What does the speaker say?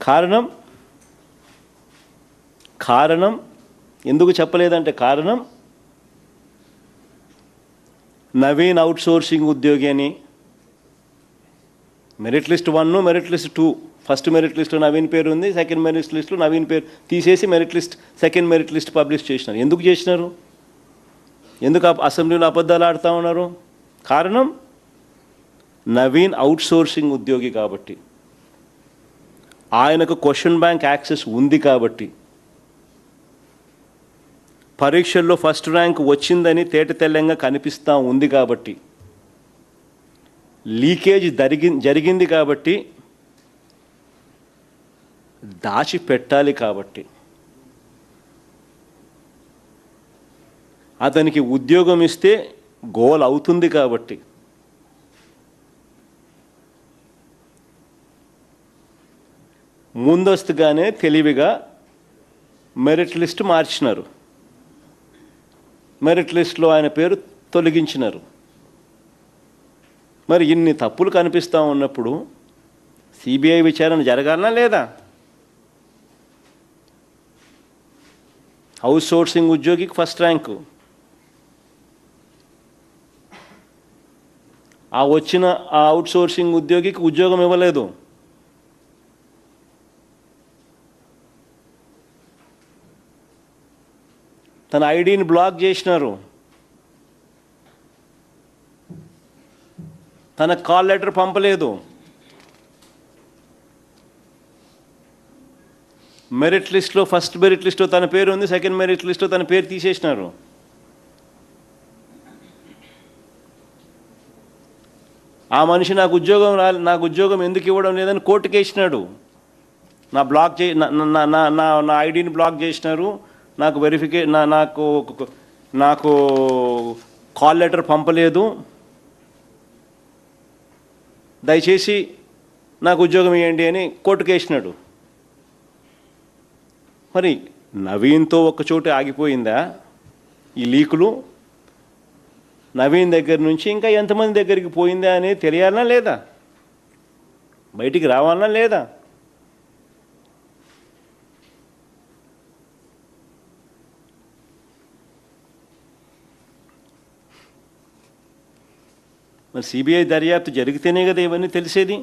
కారణం కారణం ఎందుకు చెప్పలేదంటే కారణం నవీన్ అవుట్సోర్సింగ్ ఉద్యోగి అని merit list 1 merit list 2 first merit లిస్ట్లో నవీన్ పేరు ఉంది, సెకండ్ మెరిట్ లిస్ట్లో నవీన్ పేరు తీసేసి merit list second merit list publish చేసినారు. ఎందుకు చేసినారు? ఎందుకు అసెంబ్లీలో అబద్ధాలు ఆడుతూ ఉన్నారు? కారణం నవీన్ అవుట్సోర్సింగ్ ఉద్యోగి కాబట్టి, ఆయనకు క్వశ్చన్ బ్యాంక్ యాక్సెస్ ఉంది కాబట్టి, పరీక్షల్లో ఫస్ట్ ర్యాంక్ వచ్చిందని తేటతెల్లంగా కనిపిస్తూ ఉంది కాబట్టి, లీకేజ్ జరిగింది కాబట్టి, దాచిపెట్టాలి కాబట్టి, అతనికి ఉద్యోగం ఇస్తే గోల్ అవుతుంది కాబట్టి, ముందస్తుగానే తెలివిగా మెరిట్ లిస్ట్ మార్చినారు, మెరిట్ లిస్ట్లో ఆయన పేరు తొలగించినారు. మరి ఇన్ని తప్పులు కనిపిస్తూ ఉన్నప్పుడు సిబిఐ విచారణ జరగాలనా లేదా? అవుట్ సోర్సింగ్ ఉద్యోగికి ఫస్ట్ ర్యాంకు, వచ్చిన ఆ అవుట్ సోర్సింగ్ ఉద్యోగికి ఉద్యోగం ఇవ్వలేదు. తన ఐడిని బ్లాక్ చేసినారు, తన కాల్ లెటర్ పంపలేదు, మెరిట్ లిస్ట్లో ఫస్ట్ మెరిట్ లిస్ట్లో తన పేరు ఉంది, సెకండ్ మెరిట్ లిస్ట్లో తన పేరు తీసేసినారు. ఆ మనిషి నాకు ఉద్యోగం ఎందుకు ఇవ్వడం లేదని కోర్టుకి వేసినాడు. నా ఐడిని బ్లాక్ చేసినారు, నాకు కాల్ లెటర్ పంపలేదు, దయచేసి నాకు ఉద్యోగం ఇవ్వండి అని కోర్టుకు వేసినాడు. మరి నవీన్తో ఒక్కచోట ఆగిపోయిందా ఈ లీకులు? నవీన్ దగ్గర నుంచి ఇంకా ఎంతమంది దగ్గరికి పోయిందా అనేది తెలియాలనా లేదా? బయటికి రావాలనా లేదా? మరి సిబిఐ దర్యాప్తు జరిగితేనే కదా ఇవన్నీ తెలిసేది.